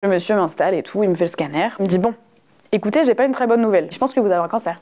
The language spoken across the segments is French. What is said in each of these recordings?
Le monsieur m'installe et tout, il me fait le scanner. Il me dit bon, écoutez, j'ai pas une très bonne nouvelle. Je pense que vous avez un cancer.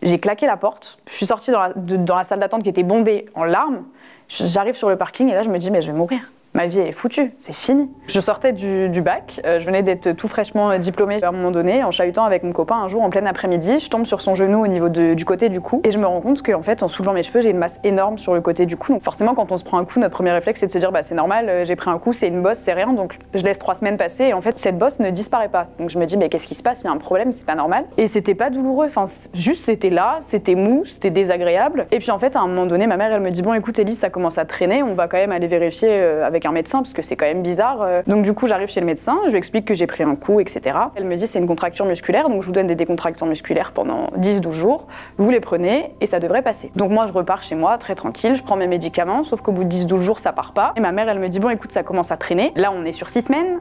J'ai claqué la porte. Je suis sortie dans la salle d'attente qui était bondée en larmes. J'arrive sur le parking et là je me dis mais je vais mourir. Ma vie est foutue, c'est fini. Je sortais du bac, je venais d'être tout fraîchement diplômée à un moment donné, en chahutant avec mon copain un jour en plein après-midi, je tombe sur son genou au niveau du côté du cou et je me rends compte qu'en fait en soulevant mes cheveux j'ai une masse énorme sur le côté du cou. Donc forcément quand on se prend un coup, notre premier réflexe c'est de se dire bah c'est normal, j'ai pris un coup, c'est une bosse, c'est rien, donc je laisse 3 semaines passer et en fait cette bosse ne disparaît pas. Donc je me dis mais qu'est-ce qui se passe, il y a un problème, c'est pas normal. Et c'était pas douloureux, enfin juste c'était là, c'était mou, c'était désagréable. Et puis en fait à un moment donné ma mère elle me dit bon écoute Elise ça commence à traîner, on va quand même aller vérifier avec un médecin parce que c'est quand même bizarre. Donc du coup j'arrive chez le médecin, je lui explique que j'ai pris un coup, etc. Elle me dit c'est une contracture musculaire, donc je vous donne des décontractants musculaires pendant 10-12 jours, vous les prenez et ça devrait passer. Donc moi je repars chez moi très tranquille, je prends mes médicaments, sauf qu'au bout de 10-12 jours ça part pas. Et ma mère elle me dit bon écoute ça commence à traîner, là on est sur 6 semaines,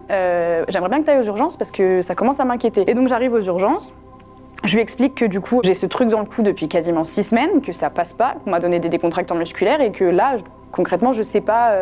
j'aimerais bien que tu ailles aux urgences parce que ça commence à m'inquiéter. Et donc j'arrive aux urgences. Je lui explique que du coup j'ai ce truc dans le cou depuis quasiment 6 semaines, que ça passe pas, qu'on m'a donné des décontractants musculaires et que là concrètement je sais pas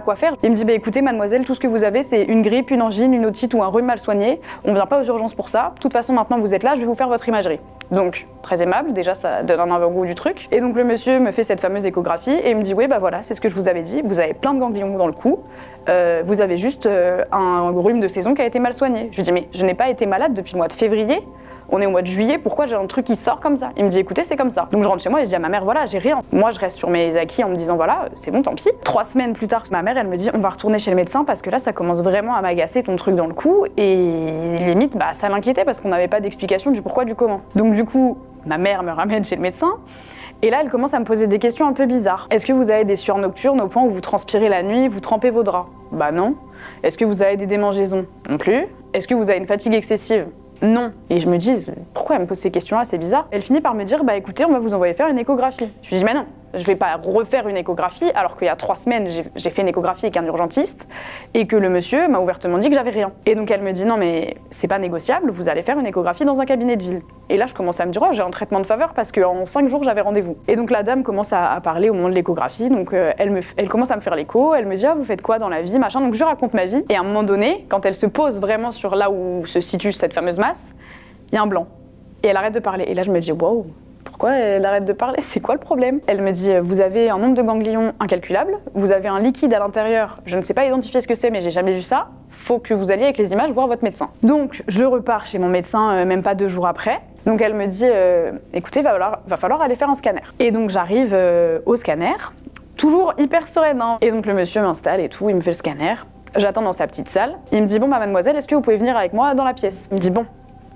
quoi faire. Il me dit bah écoutez mademoiselle, tout ce que vous avez c'est une grippe, une angine, une otite ou un rhume mal soigné. On vient pas aux urgences pour ça. De toute façon maintenant vous êtes là, je vais vous faire votre imagerie. Donc très aimable, déjà ça donne un avant-goût du truc. Et donc le monsieur me fait cette fameuse échographie et il me dit oui bah voilà c'est ce que je vous avais dit, vous avez plein de ganglions dans le cou, vous avez juste un rhume de saison qui a été mal soigné. Je lui dis mais je n'ai pas été malade depuis le mois de février. On est au mois de juillet, pourquoi j'ai un truc qui sort comme ça? Il me dit écoutez c'est comme ça. Donc je rentre chez moi et je dis à ma mère voilà j'ai rien. Moi je reste sur mes acquis en me disant voilà c'est bon tant pis. 3 semaines plus tard ma mère elle me dit on va retourner chez le médecin parce que là ça commence vraiment à m'agacer ton truc dans le cou et limite bah ça l'inquiétait parce qu'on n'avait pas d'explication du pourquoi du comment. Donc du coup ma mère me ramène chez le médecin. Et là, elle commence à me poser des questions un peu bizarres. Est-ce que vous avez des sueurs nocturnes au point où vous transpirez la nuit, vous trempez vos draps? Bah non. Est-ce que vous avez des démangeaisons? Non plus. Est-ce que vous avez une fatigue excessive? Non. Et je me dis, pourquoi elle me pose ces questions-là, c'est bizarre. Elle finit par me dire, bah écoutez, on va vous envoyer faire une échographie. Je lui dis, mais non, je vais pas refaire une échographie alors qu'il y a 3 semaines, j'ai fait une échographie avec un urgentiste et que le monsieur m'a ouvertement dit que j'avais rien. Et donc elle me dit, non mais c'est pas négociable, vous allez faire une échographie dans un cabinet de ville. Et là je commence à me dire, oh j'ai un traitement de faveur parce qu'en 5 jours j'avais rendez-vous. Et donc la dame commence à parler au moment de l'échographie, donc elle commence à me faire l'écho, elle me dit, ah vous faites quoi dans la vie, machin, donc je raconte ma vie. Et à un moment donné, quand elle se pose vraiment sur là où se situe cette fameuse masse, il y a un blanc. Et elle arrête de parler. Et là je me dis, wow. Pourquoi elle arrête de parler? C'est quoi le problème? Elle me dit, vous avez un nombre de ganglions incalculable, vous avez un liquide à l'intérieur, je ne sais pas identifier ce que c'est mais j'ai jamais vu ça, faut que vous alliez avec les images voir votre médecin. Donc je repars chez mon médecin même pas 2 jours après. Donc elle me dit, écoutez, va falloir aller faire un scanner. Et donc j'arrive au scanner, toujours hyper sereine, hein. Et donc le monsieur m'installe et tout, il me fait le scanner. J'attends dans sa petite salle. Il me dit, bon bah mademoiselle, est-ce que vous pouvez venir avec moi dans la pièce? Il me dit, bon,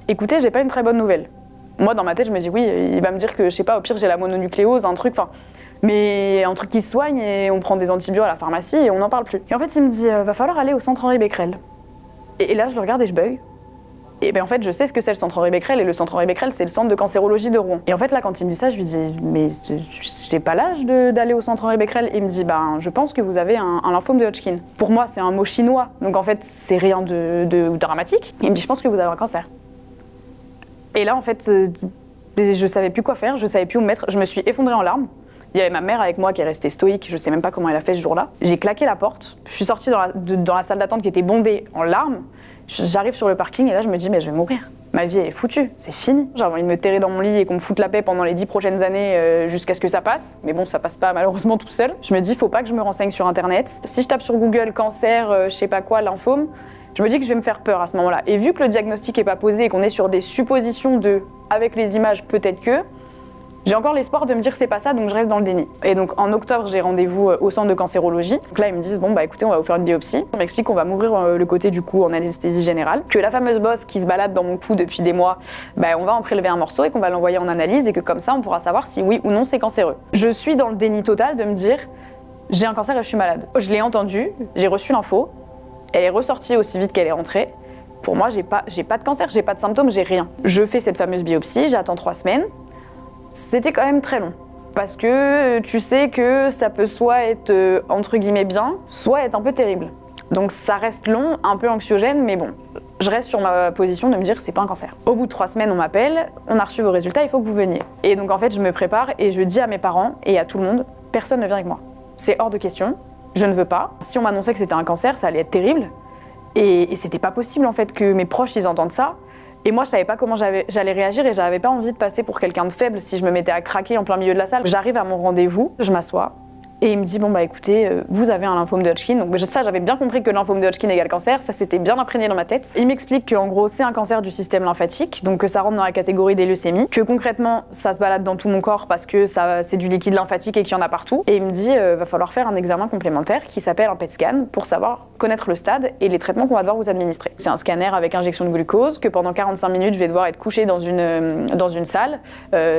écoutez, j'ai pas une très bonne nouvelle. Moi, dans ma tête, je me dis oui, il va me dire que, je sais pas, au pire, j'ai la mononucléose, un truc, enfin, mais un truc qui se soigne et on prend des antibiotiques à la pharmacie et on n'en parle plus. Et en fait, il me dit, va falloir aller au centre Henri Becquerel. Et là, je le regarde et je bug. Et ben en fait, je sais ce que c'est le centre Henri Becquerel et le centre Henri Becquerel, c'est le centre de cancérologie de Rouen. Et en fait, là, quand il me dit ça, je lui dis, mais j'ai pas l'âge d'aller au centre Henri Becquerel. Il me dit, ben, je pense que vous avez un lymphome de Hodgkin. Pour moi, c'est un mot chinois, donc en fait, c'est rien de dramatique. Il me dit, je pense que vous avez un cancer. Et là, en fait, je savais plus quoi faire, je savais plus où me mettre, je me suis effondrée en larmes. Il y avait ma mère avec moi qui est restée stoïque, je sais même pas comment elle a fait ce jour-là. J'ai claqué la porte, je suis sortie dans la salle d'attente qui était bondée en larmes. J'arrive sur le parking et là je me dis mais je vais mourir. Ma vie est foutue, c'est fini. J'avais envie de me terrer dans mon lit et qu'on me foute la paix pendant les 10 prochaines années jusqu'à ce que ça passe. Mais bon, ça passe pas malheureusement tout seul. Je me dis faut pas que je me renseigne sur internet. Si je tape sur Google cancer, je sais pas quoi, lymphome, je me dis que je vais me faire peur à ce moment-là. Et vu que le diagnostic est pas posé et qu'on est sur des suppositions de avec les images peut-être que, j'ai encore l'espoir de me dire c'est pas ça, donc je reste dans le déni. Et donc en octobre, j'ai rendez-vous au centre de cancérologie. Donc là, ils me disent bon bah écoutez, on va vous faire une biopsie. On m'explique qu'on va m'ouvrir le côté du cou en anesthésie générale, que la fameuse bosse qui se balade dans mon cou depuis des mois, bah on va en prélever un morceau et qu'on va l'envoyer en analyse et que comme ça, on pourra savoir si oui ou non c'est cancéreux. Je suis dans le déni total de me dire j'ai un cancer et je suis malade. Je l'ai entendu, j'ai reçu l'info, elle est ressortie aussi vite qu'elle est rentrée. Pour moi, j'ai pas de cancer, j'ai pas de symptômes, j'ai rien. Je fais cette fameuse biopsie, j'attends 3 semaines. C'était quand même très long. Parce que tu sais que ça peut soit être entre guillemets bien, soit être un peu terrible. Donc ça reste long, un peu anxiogène, mais bon, je reste sur ma position de me dire c'est pas un cancer. Au bout de 3 semaines, on m'appelle, on a reçu vos résultats, il faut que vous veniez. Et donc en fait, je me prépare et je dis à mes parents et à tout le monde, personne ne vient avec moi. C'est hors de question, je ne veux pas. Si on m'annonçait que c'était un cancer, ça allait être terrible. Et c'était pas possible en fait que mes proches ils entendent ça. Et moi je savais pas comment j'allais réagir et j'avais pas envie de passer pour quelqu'un de faible si je me mettais à craquer en plein milieu de la salle. J'arrive à mon rendez-vous, je m'assois. Et il me dit, bon bah écoutez, vous avez un lymphome de Hodgkin. Donc ça, j'avais bien compris que le lymphome de Hodgkin égale cancer, ça s'était bien imprégné dans ma tête. Il m'explique qu'en gros, c'est un cancer du système lymphatique, donc que ça rentre dans la catégorie des leucémies, que concrètement, ça se balade dans tout mon corps parce que c'est du liquide lymphatique et qu'il y en a partout. Et il me dit, va falloir faire un examen complémentaire qui s'appelle un PET scan pour savoir connaître le stade et les traitements qu'on va devoir vous administrer. C'est un scanner avec injection de glucose, que pendant 45 minutes, je vais devoir être couchée dans une salle,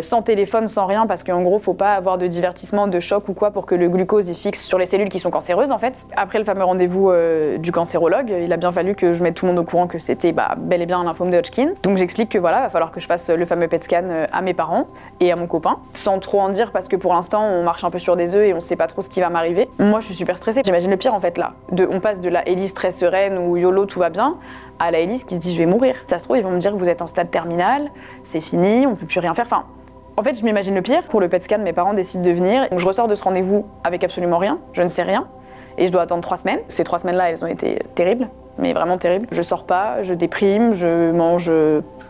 sans téléphone, sans rien, parce qu'en gros, faut pas avoir de divertissement, de choc ou quoi pour que le glucose il fixe sur les cellules qui sont cancéreuses en fait. Après le fameux rendez-vous du cancérologue, il a bien fallu que je mette tout le monde au courant que c'était bel et bien un lymphome de Hodgkin. Donc j'explique que voilà, va falloir que je fasse le fameux PET scan à mes parents et à mon copain, sans trop en dire parce que pour l'instant on marche un peu sur des œufs et on sait pas trop ce qui va m'arriver. Moi je suis super stressée, j'imagine le pire en fait là. On passe de la Élise très sereine où YOLO tout va bien, à la Élise qui se dit je vais mourir. Ça se trouve ils vont me dire que vous êtes en stade terminal, c'est fini, on peut plus rien faire. Enfin, en fait, je m'imagine le pire. Pour le PET scan, mes parents décident de venir. Donc je ressors de ce rendez-vous avec absolument rien. Je ne sais rien. Et je dois attendre 3 semaines. Ces 3 semaines-là, elles ont été terribles. Mais vraiment terribles. Je sors pas, je déprime, je mange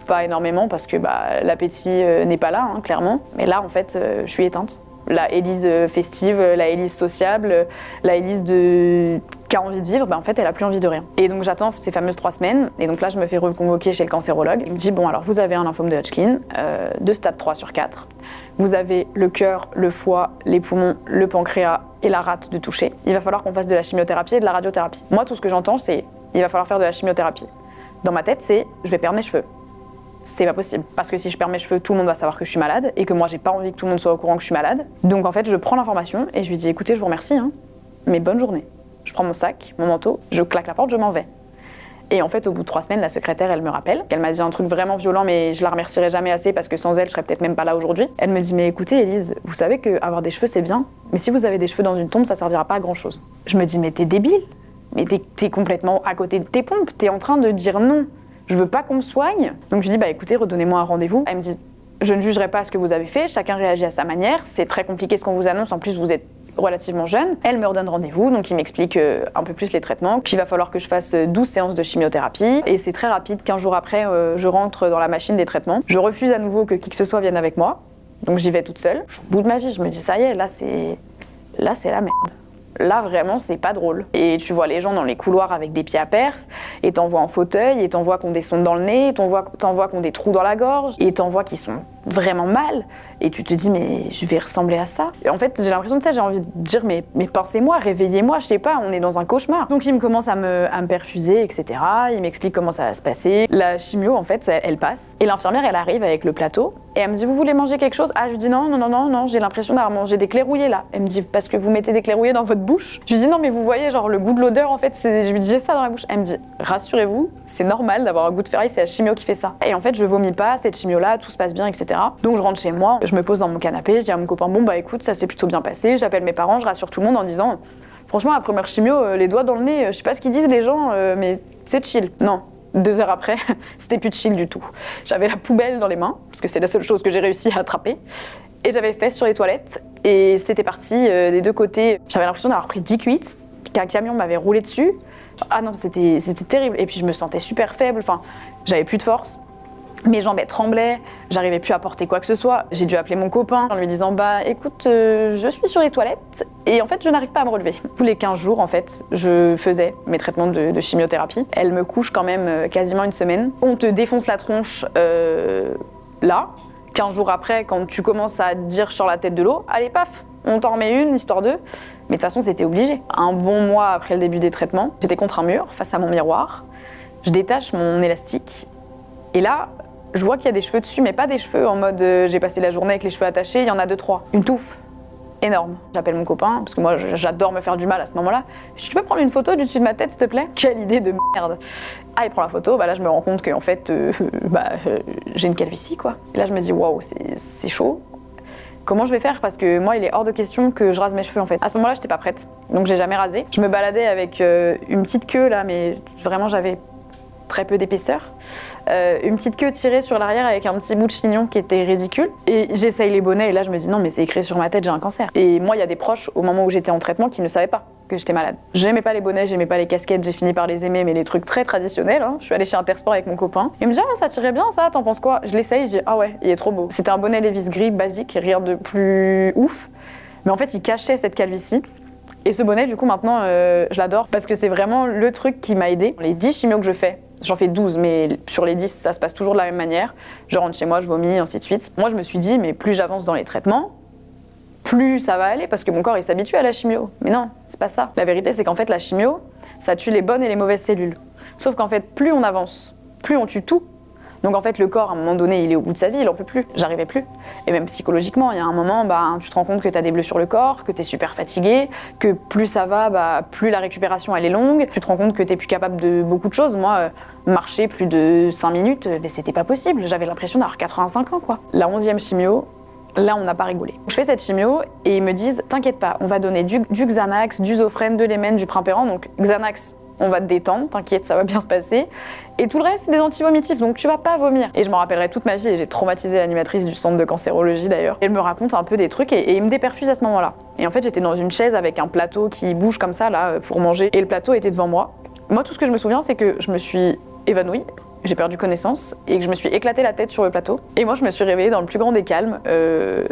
pas énormément parce que l'appétit n'est pas là, hein, clairement. Mais là, en fait, je suis éteinte. La Élise festive, la Élise sociable, la Élise qui a envie de vivre, en fait, elle a plus envie de rien. Et donc j'attends ces fameuses 3 semaines, et donc là je me fais reconvoquer chez le cancérologue. Il me dit, bon alors vous avez un lymphome de Hodgkin, de stade 3/4. Vous avez le cœur, le foie, les poumons, le pancréas et la rate de toucher. Il va falloir qu'on fasse de la chimiothérapie et de la radiothérapie. Moi, tout ce que j'entends, c'est, il va falloir faire de la chimiothérapie. Dans ma tête, c'est, je vais perdre mes cheveux. C'est pas possible. Parce que si je perds mes cheveux, tout le monde va savoir que je suis malade et que moi, j'ai pas envie que tout le monde soit au courant que je suis malade. Donc en fait, je prends l'information et je lui dis, écoutez, je vous remercie, hein, mais bonne journée. Je prends mon sac, mon manteau, je claque la porte, je m'en vais. Et en fait, au bout de 3 semaines, la secrétaire, elle me rappelle. Elle m'a dit un truc vraiment violent, mais je la remercierai jamais assez parce que sans elle, je serais peut-être même pas là aujourd'hui. Elle me dit, mais écoutez, Élise, vous savez qu'avoir des cheveux, c'est bien, mais si vous avez des cheveux dans une tombe, ça servira pas à grand chose. Je me dis, mais t'es débile, mais t'es complètement à côté de tes pompes, t'es en train de dire non. Je veux pas qu'on me soigne. Donc je dis, écoutez, redonnez-moi un rendez-vous. Elle me dit, je ne jugerai pas ce que vous avez fait, chacun réagit à sa manière, c'est très compliqué ce qu'on vous annonce, en plus vous êtes relativement jeune. Elle me redonne rendez-vous, donc il m'explique un peu plus les traitements, qu'il va falloir que je fasse 12 séances de chimiothérapie, et c'est très rapide, 15 jours après, je rentre dans la machine des traitements. Je refuse à nouveau que qui que ce soit vienne avec moi, donc j'y vais toute seule. Au bout de ma vie, je me dis, ça y est, là c'est la merde. Là, vraiment, c'est pas drôle. Et tu vois les gens dans les couloirs avec des pieds à perf, et t'en vois en fauteuil, et t'en vois qui ont des sondes dans le nez, et t'en vois qui ont des trous dans la gorge, et t'en vois qui sont vraiment mal. Et tu te dis, mais je vais ressembler à ça. Et en fait, j'ai l'impression de ça, j'ai envie de dire, mais pincez-moi, réveillez-moi, je sais pas, on est dans un cauchemar. Donc il me commence à me perfuser, etc. Il m'explique comment ça va se passer. La chimio, en fait, elle passe. Et l'infirmière, elle arrive avec le plateau, et elle me dit, vous voulez manger quelque chose? Ah, je lui dis, non, j'ai l'impression d'avoir mangé des clés rouillées là. Elle me dit, parce que vous mettez des clés rouillées dans votre bouche? Je lui dis, non, mais vous voyez, genre le goût de l'odeur, en fait, je lui dis, j'ai ça dans la bouche. Elle me dit, rassurez-vous, c'est normal d'avoir un goût de ferraille, c'est la chimio qui fait ça. Et en fait, je vomis pas, cette chimio-là, tout se passe bien, etc. Donc je rentre chez moi, je me pose dans mon canapé, je dis à mon copain, bon écoute, ça s'est plutôt bien passé, j'appelle mes parents, je rassure tout le monde en disant, franchement, la première chimio, les doigts dans le nez, je sais pas ce qu'ils disent les gens, mais c'est chill. Non. 2 heures après, c'était plus chill du tout. J'avais la poubelle dans les mains, parce que c'est la seule chose que j'ai réussi à attraper, et j'avais les fesses sur les toilettes, et c'était parti des 2 côtés. J'avais l'impression d'avoir pris 10 cuites, qu'un camion m'avait roulé dessus. Ah non, c'était terrible, et puis je me sentais super faible, enfin, j'avais plus de force. Mes jambes tremblaient, j'arrivais plus à porter quoi que ce soit. J'ai dû appeler mon copain en lui disant, écoute, je suis sur les toilettes et en fait je n'arrive pas à me relever. Tous les 15 jours en fait, je faisais mes traitements de chimiothérapie. Elle me couche quand même quasiment 1 semaine. On te défonce la tronche là. 15 jours après, quand tu commences à te dire je sors la tête de l'eau, allez paf, on t'en remet une, histoire d'eux. Mais de toute façon c'était obligé. Un bon mois après le début des traitements, j'étais contre un mur, face à mon miroir. Je détache mon élastique et là, je vois qu'il y a des cheveux dessus, mais pas des cheveux en mode j'ai passé la journée avec les cheveux attachés, il y en a 2-3. Une touffe énorme. J'appelle mon copain, parce que moi j'adore me faire du mal à ce moment-là. Je dis, tu peux prendre une photo du dessus de ma tête s'il te plaît? Quelle idée de merde. Ah, il prend la photo, là je me rends compte qu'en fait j'ai une calvitie quoi. Et là je me dis waouh, c'est chaud. Comment je vais faire? Parce que moi il est hors de question que je rase mes cheveux en fait. À ce moment-là j'étais pas prête, donc j'ai jamais rasé. Je me baladais avec une petite queue là, mais vraiment j'avais très peu d'épaisseur, une petite queue tirée sur l'arrière avec un petit bout de chignon qui était ridicule. Et j'essaye les bonnets et là je me dis non mais c'est écrit sur ma tête, j'ai un cancer. Et moi il y a des proches au moment où j'étais en traitement qui ne savaient pas que j'étais malade. J'aimais pas les bonnets, j'aimais pas les casquettes, j'ai fini par les aimer, mais les trucs très traditionnels. Hein. Je suis allée chez Intersport avec mon copain. Il me dit ah, ça tirait bien ça, t'en penses quoi? Je l'essaye, je dis ah ouais, il est trop beau. C'était un bonnet Levi's gris basique, rien de plus ouf. Mais en fait, il cachait cette calvitie. Et ce bonnet, du coup, maintenant, je l'adore parce que c'est vraiment le truc qui m'a aidée. Les 10 chimios que je fais, j'en fais 12, mais sur les 10, ça se passe toujours de la même manière. Je rentre chez moi, je vomis, ainsi de suite. Moi, je me suis dit, mais plus j'avance dans les traitements, plus ça va aller parce que mon corps, il s'habitue à la chimio. Mais non, c'est pas ça. La vérité, c'est qu'en fait, la chimio, ça tue les bonnes et les mauvaises cellules. Sauf qu'en fait, plus on avance, plus on tue tout. Donc en fait, le corps, à un moment donné, il est au bout de sa vie, il en peut plus. J'arrivais plus. Et même psychologiquement, il y a un moment, tu te rends compte que tu as des bleus sur le corps, que tu es super fatigué, que plus ça va, plus la récupération elle est longue. Tu te rends compte que tu es plus capable de beaucoup de choses. Moi, marcher plus de 5 minutes, c'était pas possible. J'avais l'impression d'avoir 85 ans, quoi. La 11e chimio, là, on n'a pas rigolé. Je fais cette chimio et ils me disent, t'inquiète pas, on va donner du Xanax, du Zofren, de l'Emen, du Primperan. Donc Xanax, on va te détendre, t'inquiète, ça va bien se passer. Et tout le reste, c'est des antivomitifs, donc tu vas pas vomir. Et je m'en rappellerai toute ma vie, et j'ai traumatisé l'animatrice du centre de cancérologie d'ailleurs. Elle me raconte un peu des trucs et il me déperfuse à ce moment-là. Et en fait, j'étais dans une chaise avec un plateau qui bouge comme ça, là, pour manger. Et le plateau était devant moi. Moi, tout ce que je me souviens, c'est que je me suis évanouie, j'ai perdu connaissance, et que je me suis éclaté la tête sur le plateau. Et moi, je me suis réveillée dans le plus grand des calmes,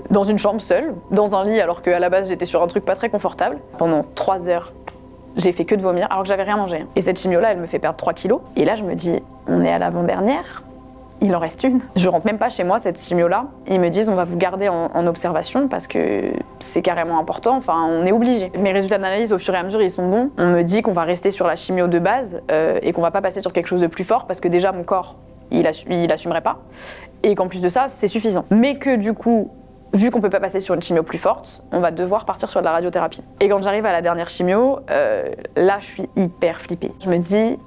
dans une chambre seule, dans un lit, alors qu'à la base, j'étais sur un truc pas très confortable. Pendant 3 heures, j'ai fait que de vomir alors que j'avais rien mangé. Et cette chimio-là, elle me fait perdre 3 kilos. Et là, je me dis, on est à l'avant-dernière, il en reste une. Je rentre même pas chez moi, cette chimio-là. Ils me disent, on va vous garder en observation parce que c'est carrément important. Enfin, on est obligé. Mes résultats d'analyse, au fur et à mesure, ils sont bons. On me dit qu'on va rester sur la chimio de base et qu'on va pas passer sur quelque chose de plus fort parce que déjà, mon corps, il assumerait pas. Et qu'en plus de ça, c'est suffisant. Mais que du coup, vu qu'on peut pas passer sur une chimio plus forte, on va devoir partir sur de la radiothérapie. Et quand j'arrive à la dernière chimio, là je suis hyper flippée. Je me dis,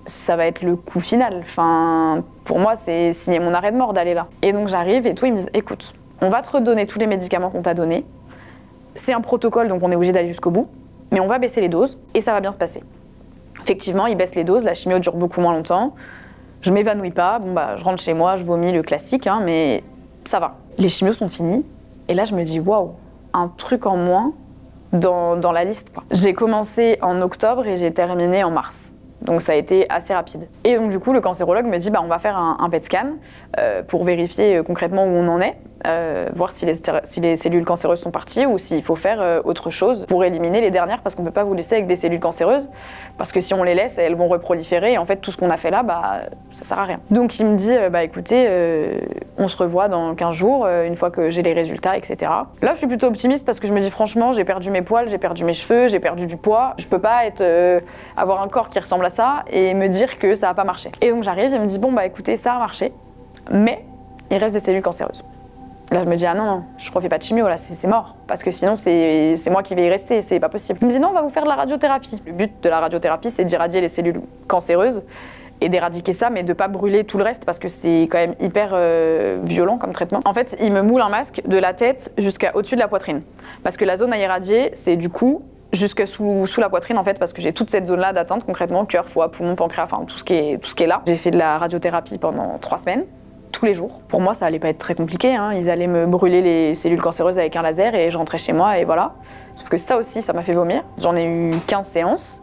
ça va être le coup final. Enfin, pour moi, c'est signer mon arrêt de mort d'aller là. Et donc j'arrive et tout, ils me disent, écoute, on va te redonner tous les médicaments qu'on t'a donnés. C'est un protocole, donc on est obligé d'aller jusqu'au bout. Mais on va baisser les doses et ça va bien se passer. Effectivement, ils baissent les doses, la chimio dure beaucoup moins longtemps. Je m'évanouis pas, je rentre chez moi, je vomis le classique, hein, mais ça va. Les chimios sont finis. Et là, je me dis, waouh, un truc en moins dans la liste. J'ai commencé en octobre et j'ai terminé en mars. Donc ça a été assez rapide. Et donc du coup, le cancérologue me dit, on va faire un PET scan pour vérifier concrètement où on en est, voir si les cellules cancéreuses sont parties ou s'il faut faire autre chose pour éliminer les dernières parce qu'on ne peut pas vous laisser avec des cellules cancéreuses parce que si on les laisse, elles vont reproliférer et en fait tout ce qu'on a fait là, ça sert à rien. Donc il me dit, écoutez, on se revoit dans 15 jours, une fois que j'ai les résultats, etc. Là, je suis plutôt optimiste parce que je me dis franchement, j'ai perdu mes poils, j'ai perdu mes cheveux, j'ai perdu du poids. Je peux pas avoir un corps qui ressemble à ça et me dire que ça n'a pas marché. Et donc j'arrive, il me dit, écoutez, ça a marché, mais il reste des cellules cancéreuses. Là, je me dis, ah non, je refais pas de chimio, là, c'est mort. Parce que sinon, c'est moi qui vais y rester, c'est pas possible. Il me dit, non, on va vous faire de la radiothérapie. Le but de la radiothérapie, c'est d'irradier les cellules cancéreuses et d'éradiquer ça, mais de pas brûler tout le reste parce que c'est quand même hyper violent comme traitement. En fait, il me moule un masque de la tête jusqu'à au-dessus de la poitrine. Parce que la zone à irradier, c'est du cou jusque sous la poitrine en fait, parce que j'ai toute cette zone-là d'atteinte concrètement, cœur, foie, poumon, pancréas, enfin tout ce qui est là. J'ai fait de la radiothérapie pendant 3 semaines. Tous les jours. Pour moi, ça allait pas être très compliqué, hein. Ils allaient me brûler les cellules cancéreuses avec un laser et je rentrais chez moi et voilà. Sauf que ça aussi, ça m'a fait vomir. J'en ai eu 15 séances.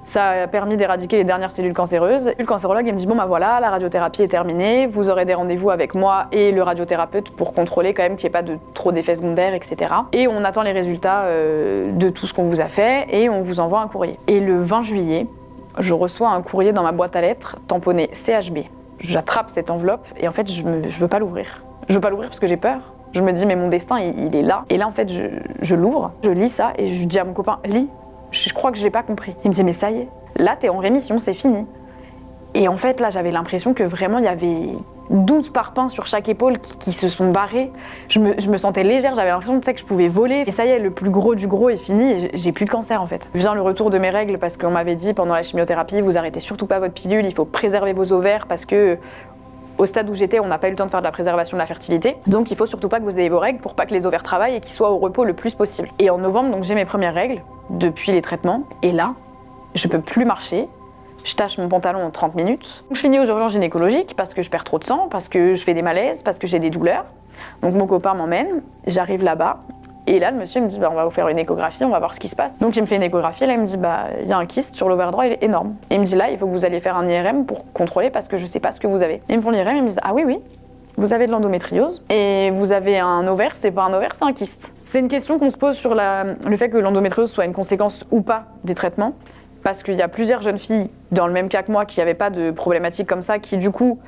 Ça a permis d'éradiquer les dernières cellules cancéreuses. Le cancérologue, il me dit, voilà, la radiothérapie est terminée, vous aurez des rendez-vous avec moi et le radiothérapeute pour contrôler quand même qu'il n'y ait pas trop d'effets secondaires, etc. Et on attend les résultats de tout ce qu'on vous a fait et on vous envoie un courrier. Et le 20 juillet, je reçois un courrier dans ma boîte à lettres tamponné CHB. J'attrape cette enveloppe et en fait, je veux pas l'ouvrir. Je veux pas l'ouvrir parce que j'ai peur. Je me dis, mais mon destin, il est là. Et là, en fait, je l'ouvre, je lis ça et je dis à mon copain, lis. Je crois que j'ai pas compris. Il me dit, mais ça y est, là, t'es en rémission, c'est fini. Et en fait, là, j'avais l'impression que vraiment, il y avait 12 parpaings sur chaque épaule qui se sont barrés. Je me sentais légère, j'avais l'impression que je pouvais voler. Et ça y est, le plus gros du gros est fini et j'ai plus de cancer en fait. Vient le retour de mes règles parce qu'on m'avait dit pendant la chimiothérapie, vous arrêtez surtout pas votre pilule, il faut préserver vos ovaires parce que au stade où j'étais, on n'a pas eu le temps de faire de la préservation de la fertilité. Donc il faut surtout pas que vous ayez vos règles pour pas que les ovaires travaillent et qu'ils soient au repos le plus possible. Et en novembre, donc j'ai mes premières règles depuis les traitements et là, je peux plus marcher. Je tâche mon pantalon en 30 minutes. Je finis aux urgences gynécologiques parce que je perds trop de sang, parce que je fais des malaises, parce que j'ai des douleurs. Donc mon copain m'emmène, j'arrive là-bas, Et là, le monsieur me dit, bah, on va vous faire une échographie, on va voir ce qui se passe. Donc il me fait une échographie, et là il me dit, bah, il y a un kyste sur l'ovaire droit, il est énorme. Et il me dit, là, il faut que vous alliez faire un IRM pour contrôler parce que je sais pas ce que vous avez. Ils me font l'IRM, ils me disent, ah oui, oui, vous avez de l'endométriose et vous avez un ovaire, c'est pas un ovaire, c'est un kyste. C'est une question qu'on se pose sur le fait que l'endométriose soit une conséquence ou pas des traitements, parce qu'il y a plusieurs jeunes filles dans le même cas que moi qui n'avaient pas de problématique comme ça, qui du coup,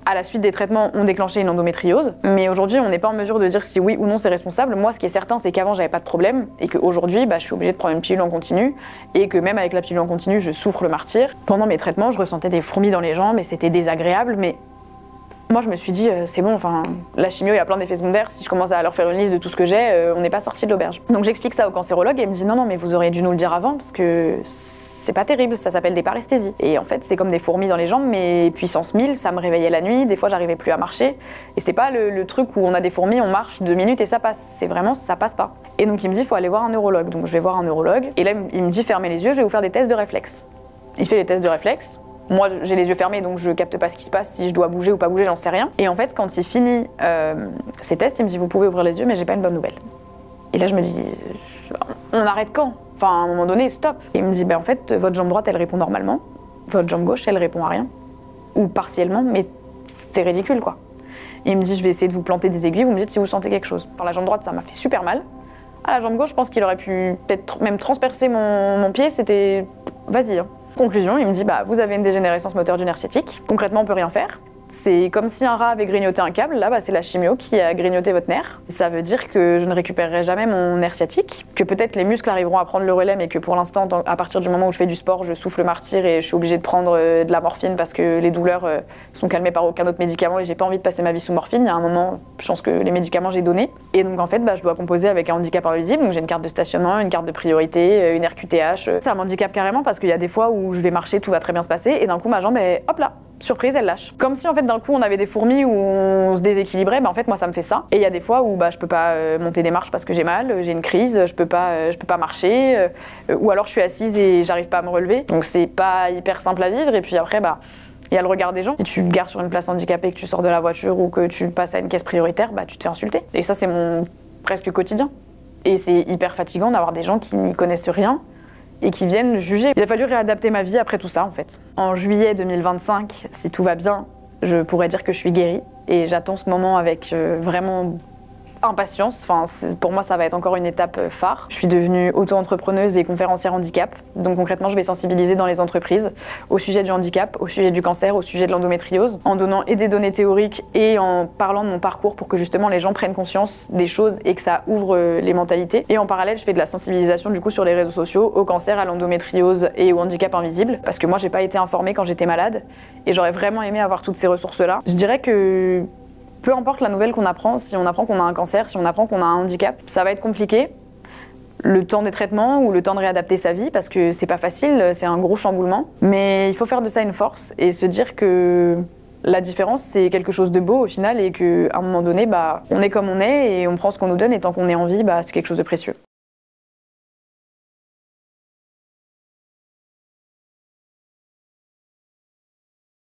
à la suite des traitements, ont déclenché une endométriose. Mais aujourd'hui, on n'est pas en mesure de dire si oui ou non c'est responsable. Moi, ce qui est certain, c'est qu'avant, j'avais pas de problème et qu'aujourd'hui, bah, je suis obligée de prendre une pilule en continu et que même avec la pilule en continu, je souffre le martyre. Pendant mes traitements, je ressentais des fourmis dans les jambes et c'était désagréable, mais moi, je me suis dit, c'est bon, enfin, la chimio, il y a plein d'effets secondaires. Si je commence à leur faire une liste de tout ce que j'ai, on n'est pas sorti de l'auberge. Donc j'explique ça au cancérologue et il me dit, non, non, mais vous auriez dû nous le dire avant parce que c'est pas terrible, ça s'appelle des paresthésies. Et en fait, c'est comme des fourmis dans les jambes, mais puissance 1000, ça me réveillait la nuit, des fois, j'arrivais plus à marcher. Et c'est pas le truc où on a des fourmis, on marche 2 minutes et ça passe. C'est vraiment, ça passe pas. Et donc il me dit, il faut aller voir un neurologue. Donc je vais voir un neurologue et là, il me dit, fermez les yeux, je vais vous faire des tests de réflexe. Il fait les tests de réflexe. Moi, j'ai les yeux fermés, donc je capte pas ce qui se passe, si je dois bouger ou pas bouger, j'en sais rien. Et en fait, quand il finit ses tests, il me dit, vous pouvez ouvrir les yeux, mais j'ai pas une bonne nouvelle. Et là, je me dis, on arrête quand? Enfin, à un moment donné, stop. Et il me dit, en fait, votre jambe droite, elle répond normalement. Votre jambe gauche, elle répond à rien. Ou partiellement, mais c'est ridicule, quoi. Et il me dit, je vais essayer de vous planter des aiguilles, vous me dites si vous sentez quelque chose. Par la jambe droite, ça m'a fait super mal. À la jambe gauche, je pense qu'il aurait pu peut-être même transpercer mon pied, c'était... Vas-y, hein. Conclusion, il me dit, vous avez une dégénérescence moteur du nerf sciatique. Concrètement, on peut rien faire. C'est comme si un rat avait grignoté un câble, là c'est la chimio qui a grignoté votre nerf. Ça veut dire que je ne récupérerai jamais mon nerf sciatique, que peut-être les muscles arriveront à prendre le relais, mais que pour l'instant, à partir du moment où je fais du sport, je souffle le martyre et je suis obligée de prendre de la morphine parce que les douleurs sont calmées par aucun autre médicament et j'ai pas envie de passer ma vie sous morphine. Il y a un moment, je pense que les médicaments j'ai donné. Et donc en fait, je dois composer avec un handicap invisible, donc j'ai une carte de stationnement, une carte de priorité, une RQTH. Ça m'handicape carrément parce qu'il y a des fois où je vais marcher, tout va très bien se passer et d'un coup ma jambe est hop là. Surprise, elle lâche. Comme si en fait d'un coup on avait des fourmis où on se déséquilibrait, en fait moi ça me fait ça. Et il y a des fois où je peux pas monter des marches parce que j'ai mal, j'ai une crise, je peux pas marcher, ou alors je suis assise et j'arrive pas à me relever. Donc c'est pas hyper simple à vivre. Et puis après il y a le regard des gens. Si tu te gares sur une place handicapée, que tu sors de la voiture ou que tu passes à une caisse prioritaire, tu te fais insulter. Et ça c'est mon presque quotidien. Et c'est hyper fatigant d'avoir des gens qui n'y connaissent rien et qui viennent juger. Il a fallu réadapter ma vie après tout ça en fait. En juillet 2025, si tout va bien, je pourrais dire que je suis guérie et j'attends ce moment avec vraiment impatience. Enfin, pour moi, ça va être encore une étape phare. Je suis devenue auto-entrepreneuse et conférencière handicap. Donc concrètement, je vais sensibiliser dans les entreprises au sujet du handicap, au sujet du cancer, au sujet de l'endométriose, en donnant et des données théoriques et en parlant de mon parcours pour que justement les gens prennent conscience des choses et que ça ouvre les mentalités. Et en parallèle, je fais de la sensibilisation du coup sur les réseaux sociaux au cancer, à l'endométriose et au handicap invisible. Parce que moi, j'ai pas été informée quand j'étais malade et j'aurais vraiment aimé avoir toutes ces ressources-là. Je dirais que peu importe la nouvelle qu'on apprend, si on apprend qu'on a un cancer, si on apprend qu'on a un handicap, ça va être compliqué. Le temps des traitements ou le temps de réadapter sa vie, parce que c'est pas facile, c'est un gros chamboulement. Mais il faut faire de ça une force et se dire que la différence, c'est quelque chose de beau au final et qu'à un moment donné, on est comme on est et on prend ce qu'on nous donne et tant qu'on est en vie, c'est quelque chose de précieux.